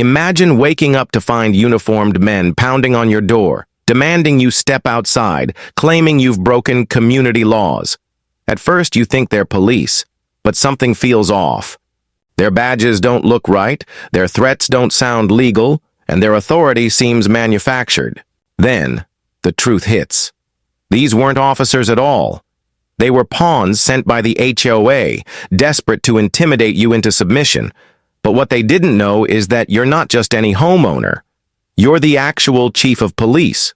Imagine waking up to find uniformed men pounding on your door, demanding you step outside, claiming you've broken community laws. At first, you think they're police, but something feels off. Their badges don't look right, their threats don't sound legal, and their authority seems manufactured. Then, the truth hits. These weren't officers at all. They were pawns sent by the HOA, desperate to intimidate you into submission. But what they didn't know is that you're not just any homeowner. You're the actual chief of police.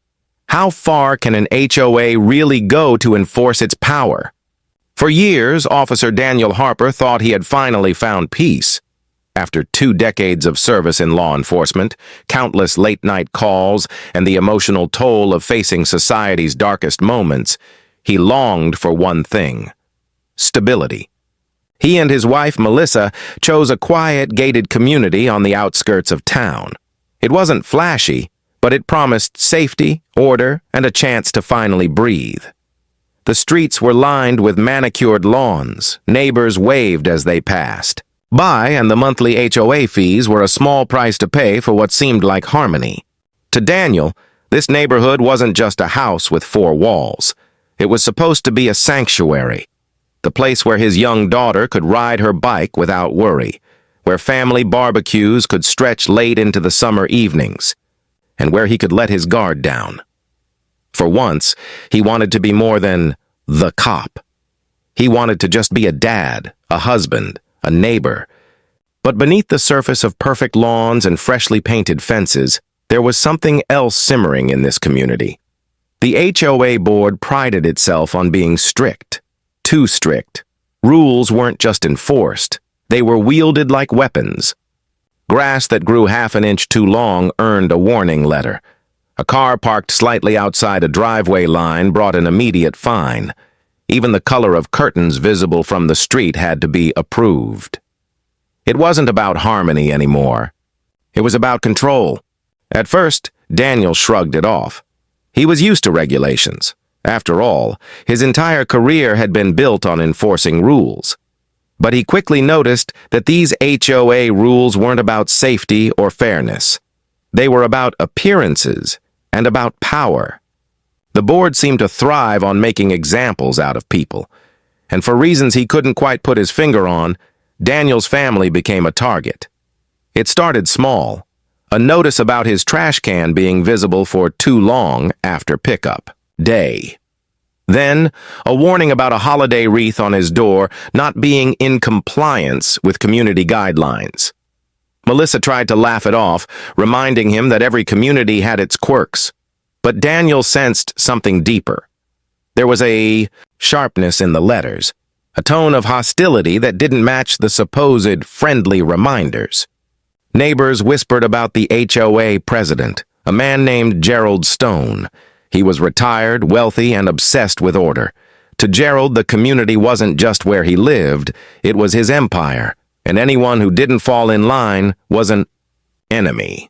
How far can an HOA really go to enforce its power? For years, Officer Daniel Harper thought he had finally found peace. After 2 decades of service in law enforcement, countless late-night calls, and the emotional toll of facing society's darkest moments, he longed for one thing: stability. He and his wife, Melissa, chose a quiet, gated community on the outskirts of town. It wasn't flashy, but it promised safety, order, and a chance to finally breathe. The streets were lined with manicured lawns. Neighbors waved as they passed by, and the monthly HOA fees were a small price to pay for what seemed like harmony. To Daniel, this neighborhood wasn't just a house with 4 walls. It was supposed to be a sanctuary, the place where his young daughter could ride her bike without worry, where family barbecues could stretch late into the summer evenings, and where he could let his guard down. For once, he wanted to be more than the cop. He wanted to just be a dad, a husband, a neighbor. But beneath the surface of perfect lawns and freshly painted fences, there was something else simmering in this community. The HOA board prided itself on being strict. Too strict. Rules weren't just enforced, they were wielded like weapons. Grass that grew half an inch too long earned a warning letter. A car parked slightly outside a driveway line brought an immediate fine. Even the color of curtains visible from the street had to be approved. It wasn't about harmony anymore. It was about control. At first, Daniel shrugged it off. He was used to regulations. After all, his entire career had been built on enforcing rules. But he quickly noticed that these HOA rules weren't about safety or fairness. They were about appearances and about power. The board seemed to thrive on making examples out of people. And for reasons he couldn't quite put his finger on, Daniel's family became a target. It started small. A notice about his trash can being visible for too long after pickup day. Then, a warning about a holiday wreath on his door not being in compliance with community guidelines. Melissa tried to laugh it off, reminding him that every community had its quirks. But Daniel sensed something deeper. There was a sharpness in the letters, a tone of hostility that didn't match the supposed friendly reminders. Neighbors whispered about the HOA president, a man named Gerald Stone. He was retired, wealthy, and obsessed with order. To Gerald, the community wasn't just where he lived, it was his empire, and anyone who didn't fall in line was an enemy.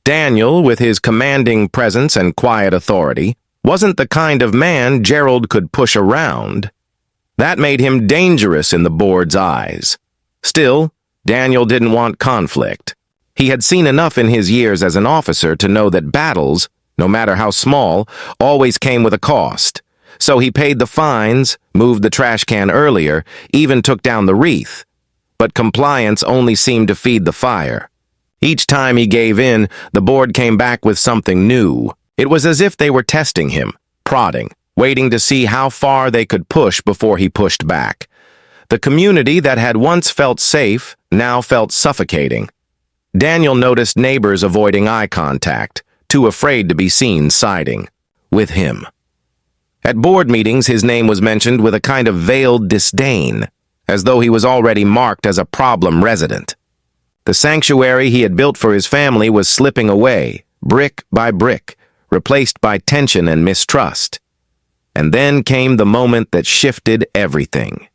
Daniel, with his commanding presence and quiet authority, wasn't the kind of man Gerald could push around. That made him dangerous in the board's eyes. Still, Daniel didn't want conflict. He had seen enough in his years as an officer to know that battles, no matter how small, always came with a cost. So he paid the fines, moved the trash can earlier, even took down the wreath. But compliance only seemed to feed the fire. Each time he gave in, the board came back with something new. It was as if they were testing him, prodding, waiting to see how far they could push before he pushed back. The community that had once felt safe now felt suffocating. Daniel noticed neighbors avoiding eye contact, too afraid to be seen siding with him. At board meetings, his name was mentioned with a kind of veiled disdain, as though he was already marked as a problem resident. The sanctuary he had built for his family was slipping away, brick by brick, replaced by tension and mistrust. And then came the moment that shifted everything.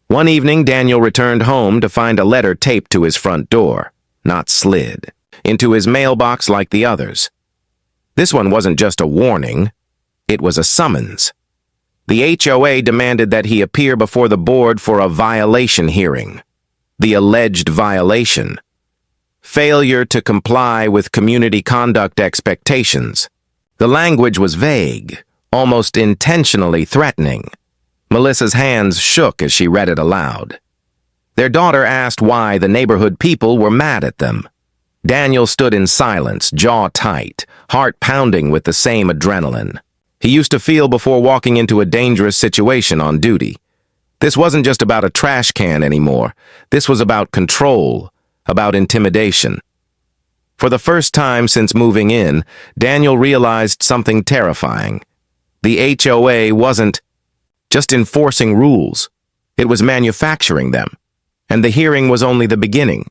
One evening, Daniel returned home to find a letter taped to his front door, not slid, into his mailbox like the others. This one wasn't just a warning, it was a summons. The HOA demanded that he appear before the board for a violation hearing. The alleged violation. failure to comply with community conduct expectations. The language was vague, almost intentionally threatening. Melissa's hands shook as she read it aloud. Their daughter asked why the neighborhood people were mad at them. Daniel stood in silence, jaw tight, heart pounding with the same adrenaline he used to feel before walking into a dangerous situation on duty. This wasn't just about a trash can anymore. This was about control, about intimidation. For the first time since moving in, Daniel realized something terrifying. The HOA wasn't just enforcing rules. It was manufacturing them. And the hearing was only the beginning.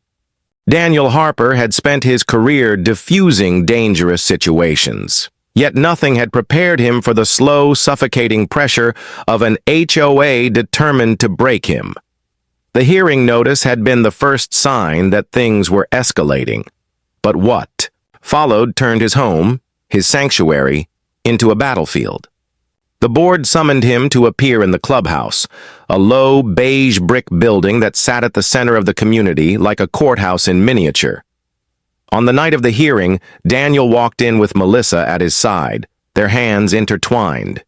Daniel Harper had spent his career diffusing dangerous situations. Yet nothing had prepared him for the slow, suffocating pressure of an HOA determined to break him. The hearing notice had been the first sign that things were escalating. But what followed turned his home, his sanctuary, into a battlefield. The board summoned him to appear in the clubhouse, a low, beige brick building that sat at the center of the community like a courthouse in miniature. On the night of the hearing, Daniel walked in with Melissa at his side, their hands intertwined.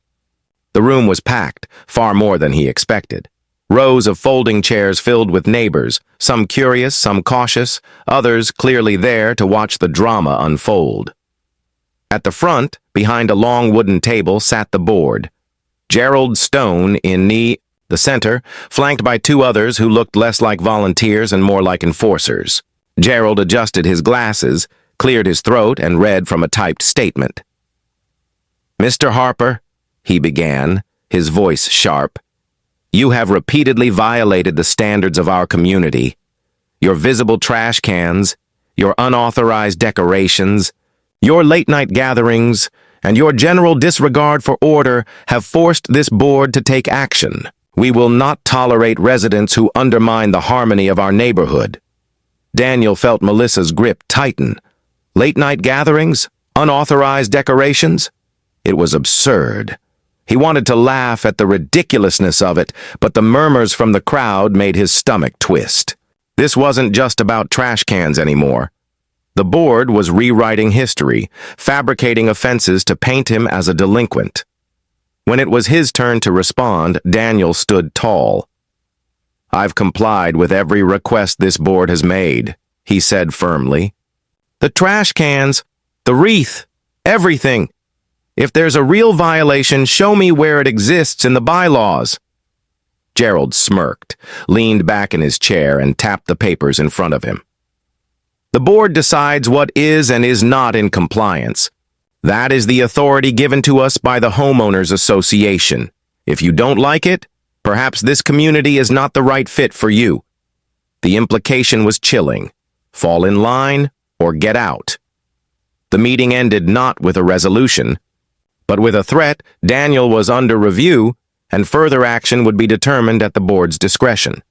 The room was packed, far more than he expected. Rows of folding chairs filled with neighbors, some curious, some cautious, others clearly there to watch the drama unfold. At the front, behind a long wooden table, sat the board. Gerald Stone in the center, flanked by two others who looked less like volunteers and more like enforcers. Gerald adjusted his glasses, cleared his throat, and read from a typed statement. "Mr. Harper," he began, his voice sharp, "you have repeatedly violated the standards of our community. Your visible trash cans, your unauthorized decorations, your late-night gatherings, and your general disregard for order have forced this board to take action. We will not tolerate residents who undermine the harmony of our neighborhood." Daniel felt Melissa's grip tighten. Late-night gatherings? Unauthorized decorations? It was absurd. He wanted to laugh at the ridiculousness of it, but the murmurs from the crowd made his stomach twist. This wasn't just about trash cans anymore. The board was rewriting history, fabricating offenses to paint him as a delinquent. When it was his turn to respond, Daniel stood tall. "I've complied with every request this board has made," he said firmly. "The trash cans, the wreath, everything. If there's a real violation, show me where it exists in the bylaws." Gerald smirked, leaned back in his chair, and tapped the papers in front of him. "The board decides what is and is not in compliance. That is the authority given to us by the Homeowners Association. If you don't like it, perhaps this community is not the right fit for you." The implication was chilling. Fall in line or get out. The meeting ended not with a resolution, but with a threat. Daniel was under review, and further action would be determined at the board's discretion.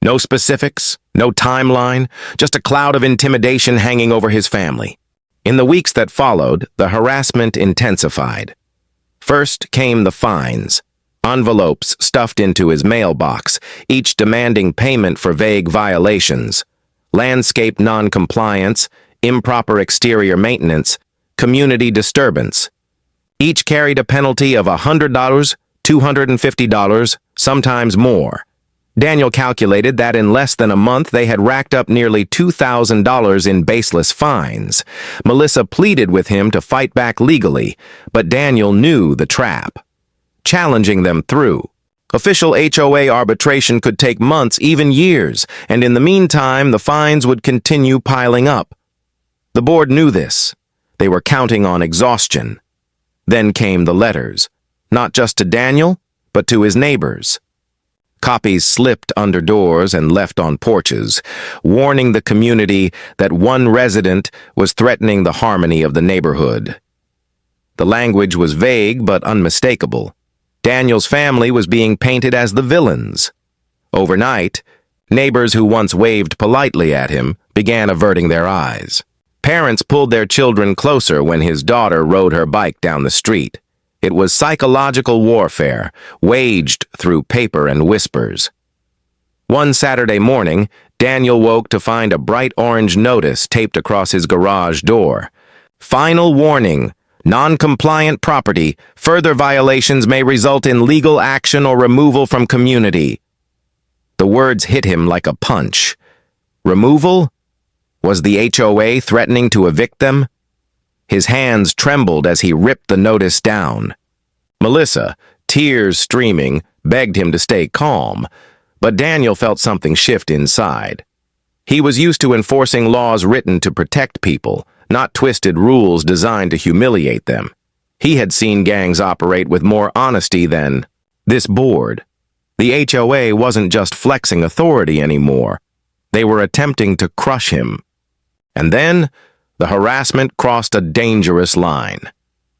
No specifics, no timeline, just a cloud of intimidation hanging over his family. In the weeks that followed, the harassment intensified. First came the fines. Envelopes stuffed into his mailbox, each demanding payment for vague violations. Landscape non-compliance, improper exterior maintenance, community disturbance. Each carried a penalty of $100, $250, sometimes more. Daniel calculated that in less than a month they had racked up nearly $2,000 in baseless fines. Melissa pleaded with him to fight back legally, but Daniel knew the trap. Challenging them through. Official HOA arbitration could take months, even years, and in the meantime, the fines would continue piling up. The board knew this. They were counting on exhaustion. Then came the letters, not just to Daniel, but to his neighbors. Copies slipped under doors and left on porches, warning the community that one resident was threatening the harmony of the neighborhood. The language was vague but unmistakable. Daniel's family was being painted as the villains. Overnight, neighbors who once waved politely at him began averting their eyes. Parents pulled their children closer when his daughter rode her bike down the street. It was psychological warfare, waged through paper and whispers. One Saturday morning, Daniel woke to find a bright orange notice taped across his garage door. Final warning. Non-compliant property. Further violations may result in legal action or removal from community. The words hit him like a punch. Removal? Was the HOA threatening to evict them? His hands trembled as he ripped the notice down. Melissa, tears streaming, begged him to stay calm, but Daniel felt something shift inside. He was used to enforcing laws written to protect people, not twisted rules designed to humiliate them. He had seen gangs operate with more honesty than this board. The HOA wasn't just flexing authority anymore. They were attempting to crush him. And then, the harassment crossed a dangerous line.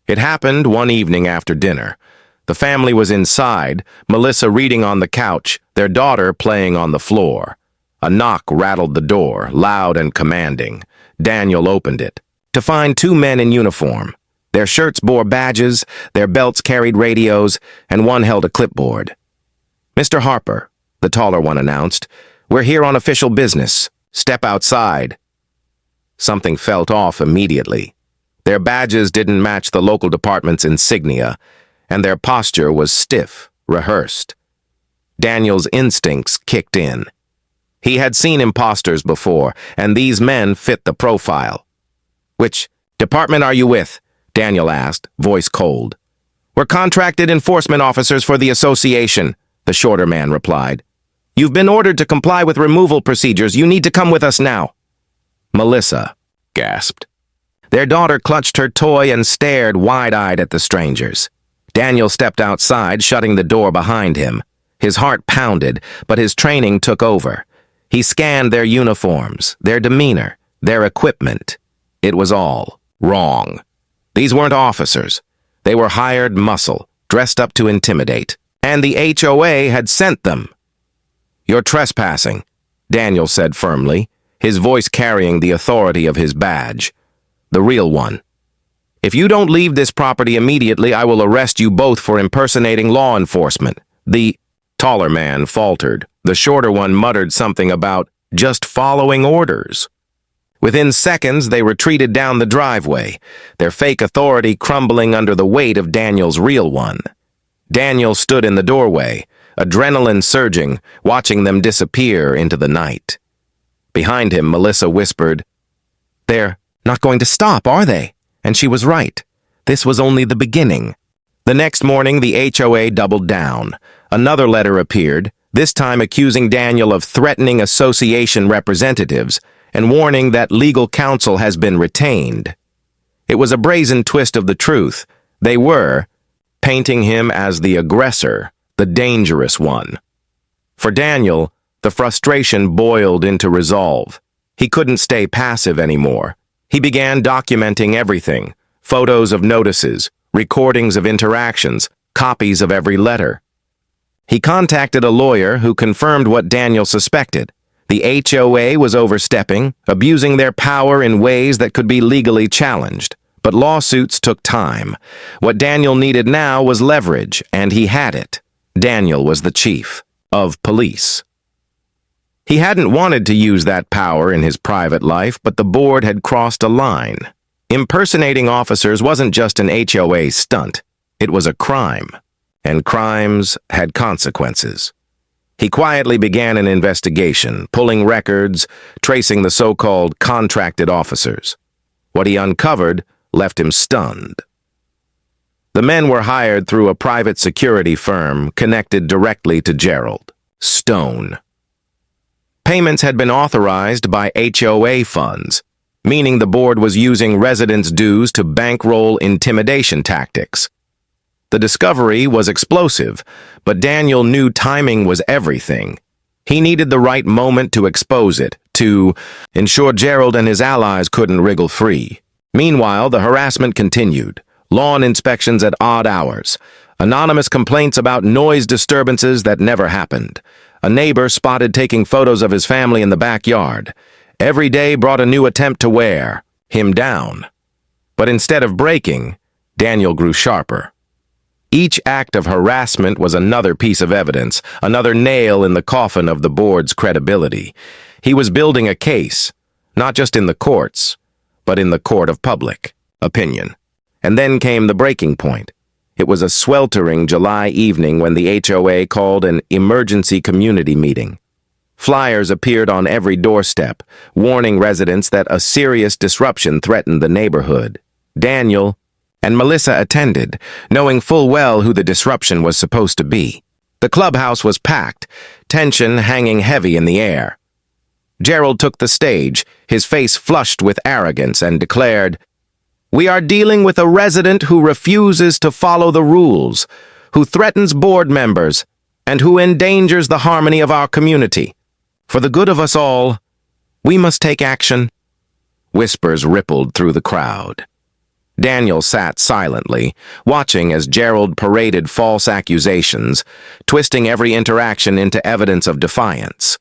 It happened one evening after dinner. The family was inside, Melissa reading on the couch, their daughter playing on the floor. A knock rattled the door, loud and commanding. Daniel opened it, to find two men in uniform. Their shirts bore badges, their belts carried radios, and one held a clipboard. "Mr. Harper," the taller one announced, "we're here on official business. Step outside." Something felt off immediately. Their badges didn't match the local department's insignia, and their posture was stiff, rehearsed. Daniel's instincts kicked in. He had seen imposters before, and these men fit the profile. "Which department are you with?" Daniel asked, voice cold. "We're contracted enforcement officers for the association," the shorter man replied. "You've been ordered to comply with removal procedures. You need to come with us now." Melissa gasped. Their daughter clutched her toy and stared wide-eyed at the strangers. Daniel stepped outside, shutting the door behind him. His heart pounded, but his training took over. He scanned their uniforms, their demeanor, their equipment. It was all wrong. These weren't officers. They were hired muscle, dressed up to intimidate. And the HOA had sent them. "You're trespassing," Daniel said firmly, his voice carrying the authority of his badge. The real one. "If you don't leave this property immediately, I will arrest you both for impersonating law enforcement." The taller man faltered. The shorter one muttered something about just following orders. Within seconds, they retreated down the driveway, their fake authority crumbling under the weight of Daniel's real one. Daniel stood in the doorway, adrenaline surging, watching them disappear into the night. Behind him, Melissa whispered, "They're not going to stop, are they?" And she was right. This was only the beginning. The next morning, the HOA doubled down. Another letter appeared, this time accusing Daniel of threatening association representatives and warning that legal counsel has been retained. It was a brazen twist of the truth. They were painting him as the aggressor, the dangerous one. For Daniel, the frustration boiled into resolve. He couldn't stay passive anymore. He began documenting everything, photos of notices, recordings of interactions, copies of every letter. He contacted a lawyer who confirmed what Daniel suspected. The HOA was overstepping, abusing their power in ways that could be legally challenged. But lawsuits took time. What Daniel needed now was leverage, and he had it. Daniel was the chief of police. He hadn't wanted to use that power in his private life, but the board had crossed a line. Impersonating officers wasn't just an HOA stunt. It was a crime, and crimes had consequences. He quietly began an investigation, pulling records, tracing the so-called contracted officers. What he uncovered left him stunned. The men were hired through a private security firm connected directly to Gerald Stone. Payments had been authorized by HOA funds, meaning the board was using residents' dues to bankroll intimidation tactics. The discovery was explosive, but Daniel knew timing was everything. He needed the right moment to expose it, to ensure Gerald and his allies couldn't wriggle free. Meanwhile, the harassment continued. Lawn inspections at odd hours. Anonymous complaints about noise disturbances that never happened. A neighbor spotted taking photos of his family in the backyard. Every day brought a new attempt to wear him down. But instead of breaking, Daniel grew sharper. Each act of harassment was another piece of evidence, another nail in the coffin of the board's credibility. He was building a case, not just in the courts, but in the court of public opinion. And then came the breaking point. It was a sweltering July evening when the HOA called an emergency community meeting. Flyers appeared on every doorstep, warning residents that a serious disruption threatened the neighborhood. Daniel and Melissa attended, knowing full well who the disruption was supposed to be. The clubhouse was packed, tension hanging heavy in the air. Gerald took the stage, his face flushed with arrogance, and declared, "We are dealing with a resident who refuses to follow the rules, who threatens board members, and who endangers the harmony of our community. For the good of us all, we must take action." Whispers rippled through the crowd. Daniel sat silently, watching as Gerald paraded false accusations, twisting every interaction into evidence of defiance.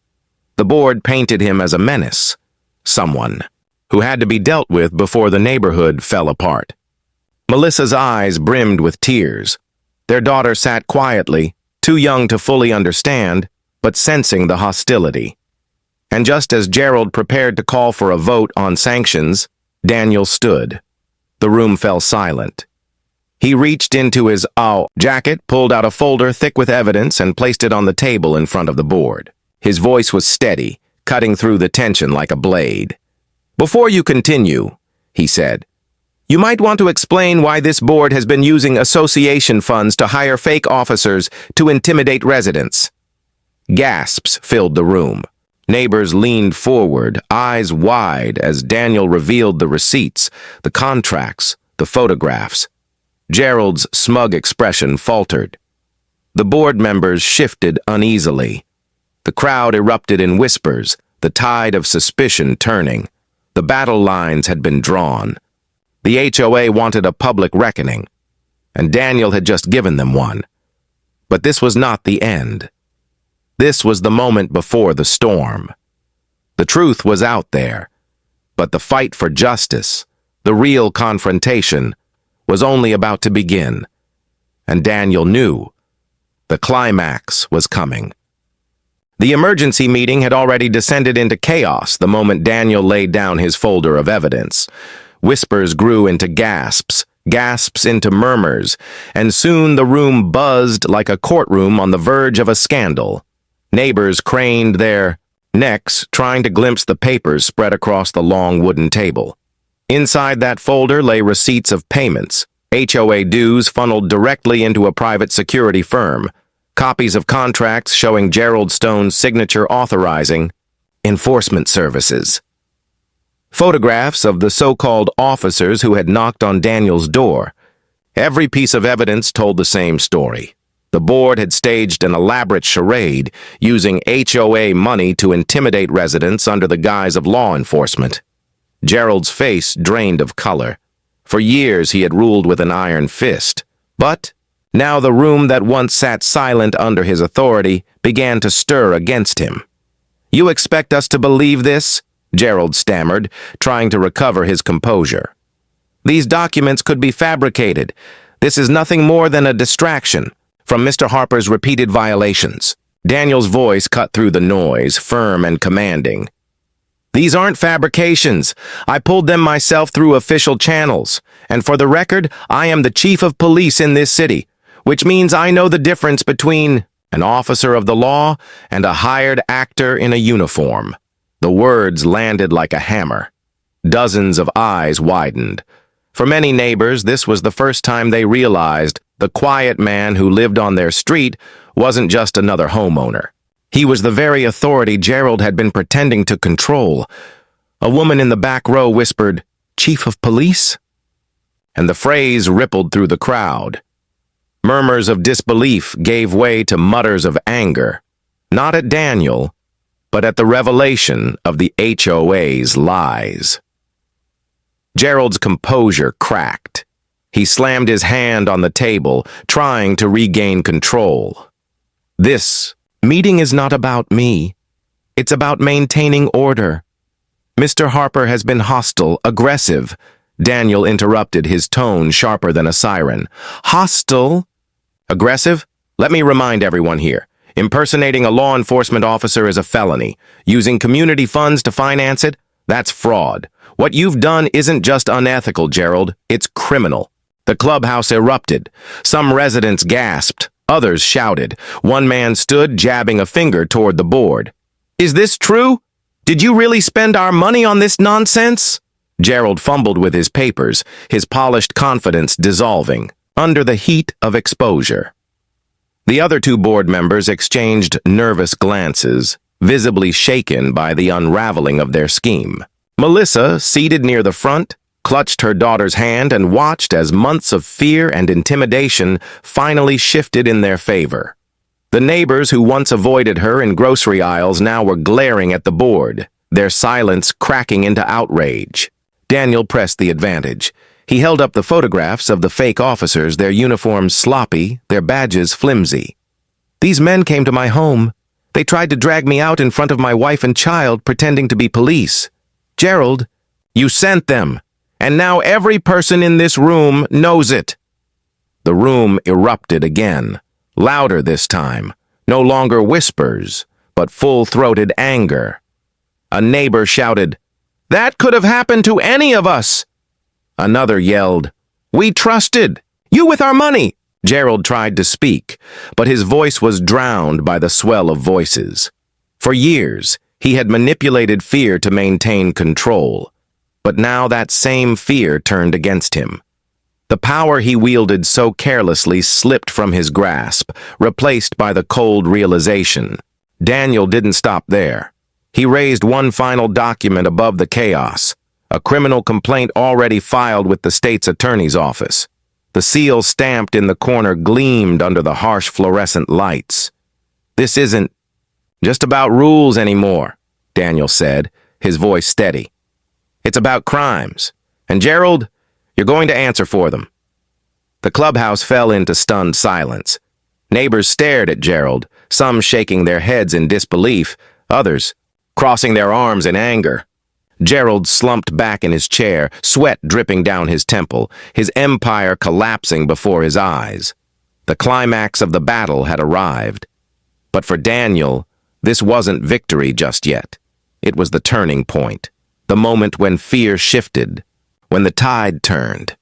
The board painted him as a menace, someone who had to be dealt with before the neighborhood fell apart. Melissa's eyes brimmed with tears. Their daughter sat quietly, too young to fully understand, but sensing the hostility. And just as Gerald prepared to call for a vote on sanctions, Daniel stood. The room fell silent. He reached into his jacket, pulled out a folder thick with evidence, and placed it on the table in front of the board. His voice was steady, cutting through the tension like a blade. "Before you continue," he said, "you might want to explain why this board has been using association funds to hire fake officers to intimidate residents." Gasps filled the room. Neighbors leaned forward, eyes wide, as Daniel revealed the receipts, the contracts, the photographs. Gerald's smug expression faltered. The board members shifted uneasily. The crowd erupted in whispers, the tide of suspicion turning. The battle lines had been drawn. The HOA wanted a public reckoning, and Daniel had just given them one. But this was not the end. This was the moment before the storm. The truth was out there, but the fight for justice, the real confrontation, was only about to begin. And Daniel knew the climax was coming. The emergency meeting had already descended into chaos the moment Daniel laid down his folder of evidence. Whispers grew into gasps, gasps into murmurs, and soon the room buzzed like a courtroom on the verge of a scandal. Neighbors craned their necks, trying to glimpse the papers spread across the long wooden table. Inside that folder lay receipts of payments, HOA dues funneled directly into a private security firm, copies of contracts showing Gerald Stone's signature authorizing enforcement services. Photographs of the so-called officers who had knocked on Daniel's door. Every piece of evidence told the same story. The board had staged an elaborate charade, using HOA money to intimidate residents under the guise of law enforcement. Gerald's face drained of color. For years he had ruled with an iron fist. But now the room that once sat silent under his authority began to stir against him. "You expect us to believe this?" Gerald stammered, trying to recover his composure. "These documents could be fabricated. This is nothing more than a distraction from Mr. Harper's repeated violations." Daniel's voice cut through the noise, firm and commanding. "These aren't fabrications. I pulled them myself through official channels. And for the record, I am the chief of police in this city, which means I know the difference between an officer of the law and a hired actor in a uniform." The words landed like a hammer. Dozens of eyes widened. For many neighbors, this was the first time they realized the quiet man who lived on their street wasn't just another homeowner. He was the very authority Gerald had been pretending to control. A woman in the back row whispered, "Chief of police?" And the phrase rippled through the crowd. Murmurs of disbelief gave way to mutters of anger, not at Daniel, but at the revelation of the HOA's lies. Gerald's composure cracked. He slammed his hand on the table, trying to regain control. "This meeting is not about me. It's about maintaining order. Mr. Harper has been hostile, aggressive." Daniel interrupted, his tone sharper than a siren. "Hostile? Aggressive? Let me remind everyone here. Impersonating a law enforcement officer is a felony. Using community funds to finance it? That's fraud. What you've done isn't just unethical, Gerald. It's criminal. The clubhouse erupted. Some residents gasped. Others shouted. One man stood, jabbing a finger toward the board. Is this true? Did you really spend our money on this nonsense? Gerald fumbled with his papers, his polished confidence dissolving under the heat of exposure. The other two board members exchanged nervous glances, visibly shaken by the unraveling of their scheme. Melissa, seated near the front, clutched her daughter's hand and watched as months of fear and intimidation finally shifted in their favor. The neighbors who once avoided her in grocery aisles now were glaring at the board, their silence cracking into outrage. Daniel pressed the advantage. He held up the photographs of the fake officers, their uniforms sloppy, their badges flimsy. These men came to my home. They tried to drag me out in front of my wife and child, pretending to be police. Gerald, you sent them, and now every person in this room knows it. The room erupted again, louder this time, no longer whispers, but full-throated anger. A neighbor shouted, "That could have happened to any of us!" Another yelled, "We trusted you with our money!" Gerald tried to speak, but his voice was drowned by the swell of voices. For years, he had manipulated fear to maintain control, but now that same fear turned against him. The power he wielded so carelessly slipped from his grasp, replaced by the cold realization. Daniel didn't stop there. He raised one final document above the chaos, a criminal complaint already filed with the state's attorney's office. The seal stamped in the corner gleamed under the harsh fluorescent lights. "This isn't just about rules anymore," Daniel said, his voice steady. "It's about crimes. And Gerald, you're going to answer for them." The clubhouse fell into stunned silence. Neighbors stared at Gerald, some shaking their heads in disbelief, others crossing their arms in anger. Gerald slumped back in his chair, sweat dripping down his temple, his empire collapsing before his eyes. The climax of the battle had arrived. But for Daniel, this wasn't victory just yet. It was the turning point, the moment when fear shifted, when the tide turned,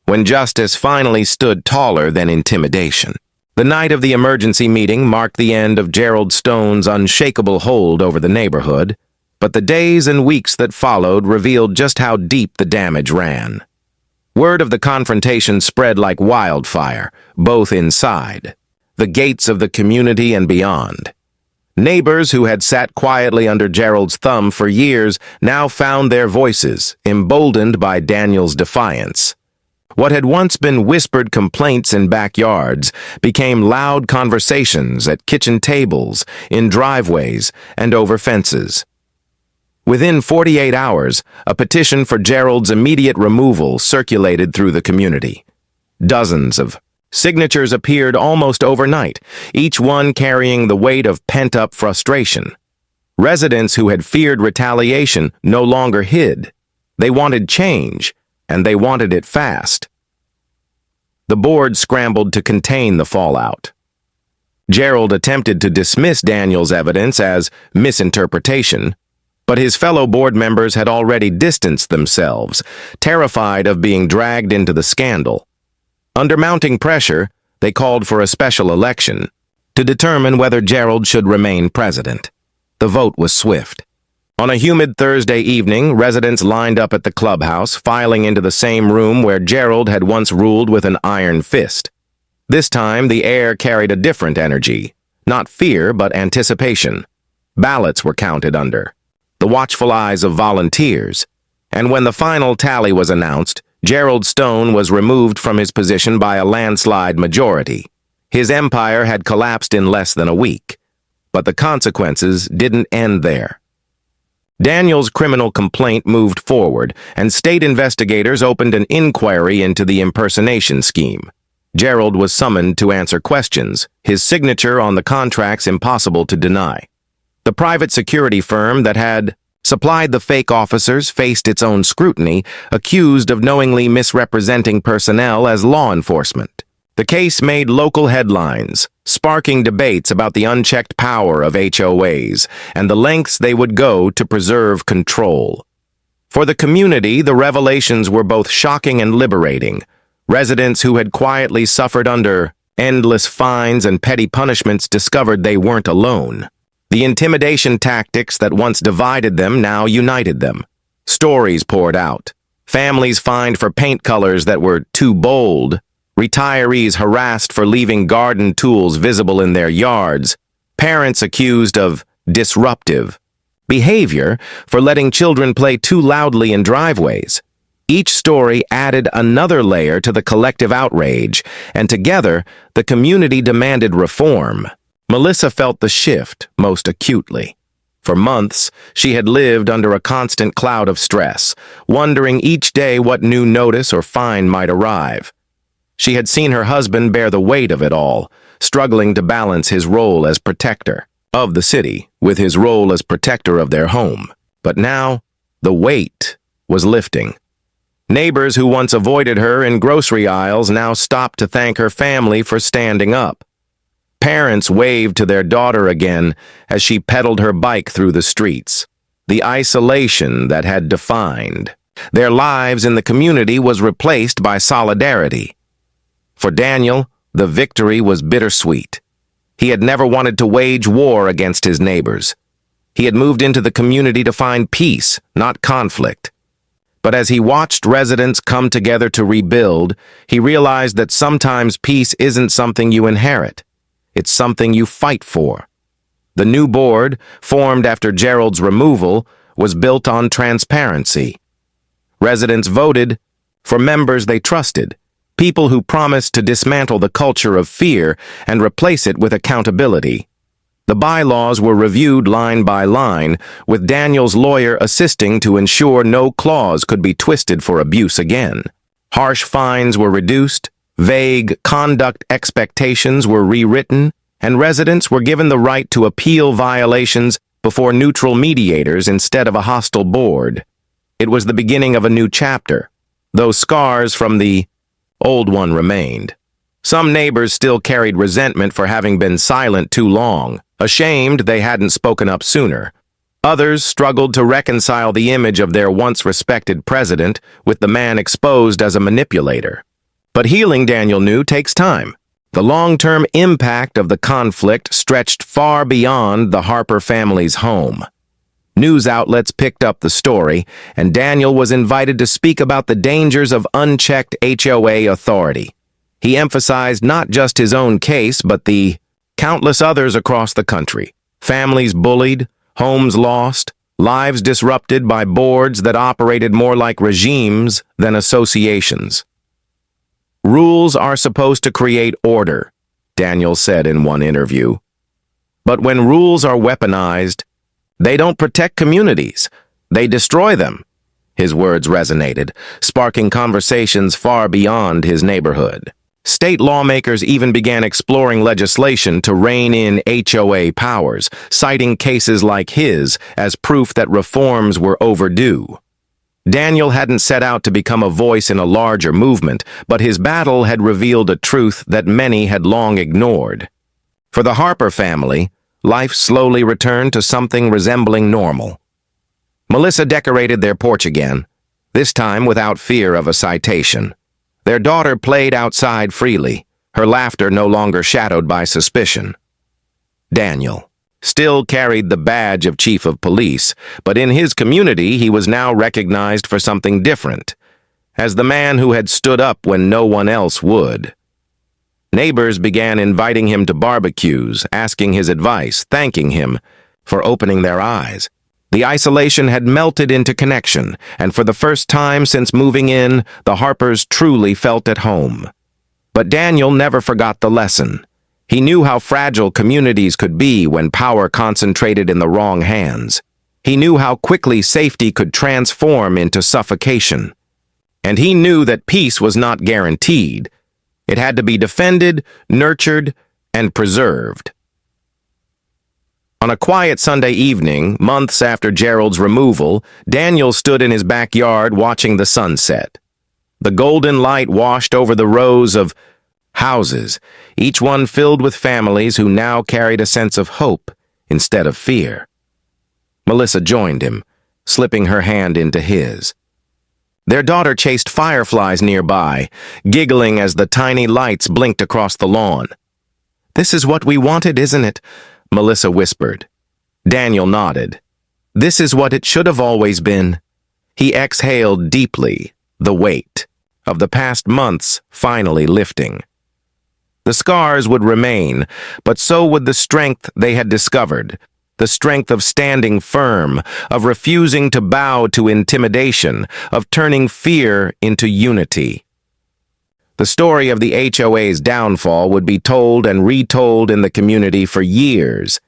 when justice finally stood taller than intimidation. The night of the emergency meeting marked the end of Gerald Stone's unshakable hold over the neighborhood, but the days and weeks that followed revealed just how deep the damage ran. Word of the confrontation spread like wildfire, both inside, the gates of the community and beyond. Neighbors who had sat quietly under Gerald's thumb for years now found their voices, emboldened by Daniel's defiance. What had once been whispered complaints in backyards became loud conversations at kitchen tables, in driveways, and over fences. Within 48 hours, a petition for Gerald's immediate removal circulated through the community. Dozens of signatures appeared almost overnight, each one carrying the weight of pent-up frustration. Residents who had feared retaliation no longer hid. They wanted change, and they wanted it fast. The board scrambled to contain the fallout. Gerald attempted to dismiss Daniel's evidence as misinterpretation, but his fellow board members had already distanced themselves, terrified of being dragged into the scandal. Under mounting pressure, they called for a special election to determine whether Gerald should remain president. The vote was swift. On a humid Thursday evening, residents lined up at the clubhouse, filing into the same room where Gerald had once ruled with an iron fist. This time, the air carried a different energy, not fear, but anticipation. Ballots were counted under the watchful eyes of volunteers, and when the final tally was announced, Gerald Stone was removed from his position by a landslide majority. His empire had collapsed in less than a week, but the consequences didn't end there. Daniel's criminal complaint moved forward, and state investigators opened an inquiry into the impersonation scheme. Gerald was summoned to answer questions, his signature on the contracts impossible to deny. The private security firm that had supplied the fake officers faced its own scrutiny, accused of knowingly misrepresenting personnel as law enforcement. The case made local headlines, sparking debates about the unchecked power of HOAs and the lengths they would go to preserve control. For the community, the revelations were both shocking and liberating. Residents who had quietly suffered under endless fines and petty punishments discovered they weren't alone. The intimidation tactics that once divided them now united them. Stories poured out. Families fined for paint colors that were too bold. Retirees harassed for leaving garden tools visible in their yards. Parents accused of disruptive behavior for letting children play too loudly in driveways. Each story added another layer to the collective outrage, and together, the community demanded reform. Melissa felt the shift most acutely. For months, she had lived under a constant cloud of stress, wondering each day what new notice or fine might arrive. She had seen her husband bear the weight of it all, struggling to balance his role as protector of the city with his role as protector of their home. But now, the weight was lifting. Neighbors who once avoided her in grocery aisles now stopped to thank her family for standing up. Parents waved to their daughter again as she pedaled her bike through the streets. The isolation that had defined their lives in the community was replaced by solidarity. For Daniel, the victory was bittersweet. He had never wanted to wage war against his neighbors. He had moved into the community to find peace, not conflict. But as he watched residents come together to rebuild, he realized that sometimes peace isn't something you inherit. It's something you fight for. The new board, formed after Gerald's removal, was built on transparency. Residents voted for members they trusted, people who promised to dismantle the culture of fear and replace it with accountability. The bylaws were reviewed line by line, with Daniel's lawyer assisting to ensure no clause could be twisted for abuse again. Harsh fines were reduced, vague conduct expectations were rewritten, and residents were given the right to appeal violations before neutral mediators instead of a hostile board. It was the beginning of a new chapter, though scars from the old one remained. Some neighbors still carried resentment for having been silent too long, ashamed they hadn't spoken up sooner. Others struggled to reconcile the image of their once respected president with the man exposed as a manipulator. But healing, Daniel knew, takes time. The long-term impact of the conflict stretched far beyond the Harper family's home. News outlets picked up the story, and Daniel was invited to speak about the dangers of unchecked HOA authority. He emphasized not just his own case, but the countless others across the country. Families bullied, homes lost, lives disrupted by boards that operated more like regimes than associations. Rules are supposed to create order, Daniel said in one interview. But when rules are weaponized, they don't protect communities. They destroy them. His words resonated, sparking conversations far beyond his neighborhood. State lawmakers even began exploring legislation to rein in HOA powers, citing cases like his as proof that reforms were overdue. Daniel hadn't set out to become a voice in a larger movement, but his battle had revealed a truth that many had long ignored. For the Harper family, life slowly returned to something resembling normal. Melissa decorated their porch again, this time without fear of a citation. Their daughter played outside freely, her laughter no longer shadowed by suspicion. Daniel still carried the badge of chief of police, but in his community he was now recognized for something different, as the man who had stood up when no one else would. Neighbors began inviting him to barbecues, asking his advice, thanking him for opening their eyes. The isolation had melted into connection, and for the first time since moving in, the Harpers truly felt at home. But Daniel never forgot the lesson. He knew how fragile communities could be when power concentrated in the wrong hands. He knew how quickly safety could transform into suffocation. And he knew that peace was not guaranteed. It had to be defended, nurtured, and preserved. On a quiet Sunday evening, months after Gerald's removal, Daniel stood in his backyard watching the sunset. The golden light washed over the rows of Houses, each one filled with families who now carried a sense of hope instead of fear. Melissa joined him, slipping her hand into his. Their daughter chased fireflies nearby, giggling as the tiny lights blinked across the lawn. "This is what we wanted, isn't it?" Melissa whispered. Daniel nodded. "This is what it should have always been." He exhaled deeply, the weight of the past months finally lifting. The scars would remain, but so would the strength they had discovered, the strength of standing firm, of refusing to bow to intimidation, of turning fear into unity. The story of the HOA's downfall would be told and retold in the community for years.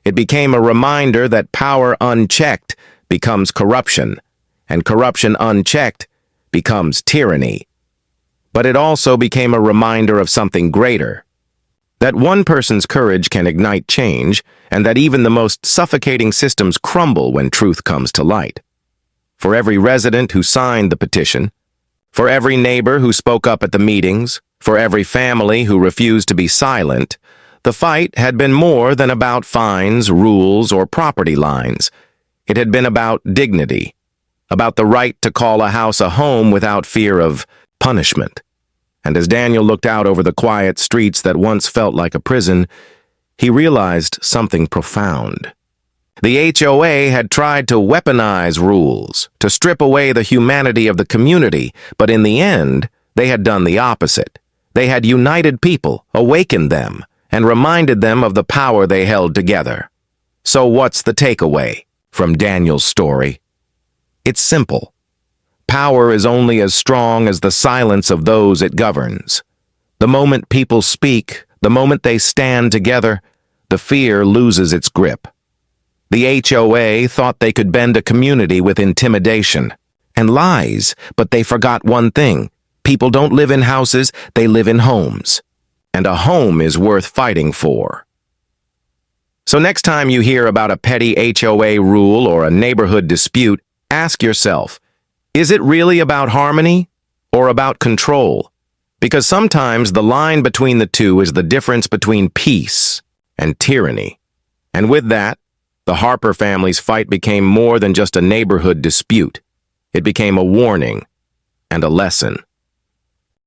It became a reminder that power unchecked becomes corruption, and corruption unchecked becomes tyranny. But it also became a reminder of something greater, that one person's courage can ignite change, and that even the most suffocating systems crumble when truth comes to light. For every resident who signed the petition, for every neighbor who spoke up at the meetings, for every family who refused to be silent, the fight had been more than about fines, rules, or property lines. It had been about dignity, about the right to call a house a home without fear of punishment. And as Daniel looked out over the quiet streets that once felt like a prison, he realized something profound. The HOA had tried to weaponize rules, to strip away the humanity of the community, but in the end, they had done the opposite. They had united people, awakened them, and reminded them of the power they held together. So what's the takeaway from Daniel's story? It's simple. Power is only as strong as the silence of those it governs. The moment people speak, the moment they stand together, the fear loses its grip. The HOA thought they could bend a community with intimidation and lies, but they forgot one thing. People don't live in houses, they live in homes. And a home is worth fighting for. So next time you hear about a petty HOA rule or a neighborhood dispute, ask yourself, is it really about harmony or about control? Because sometimes the line between the two is the difference between peace and tyranny. And with that, the Harper family's fight became more than just a neighborhood dispute. It became a warning and a lesson.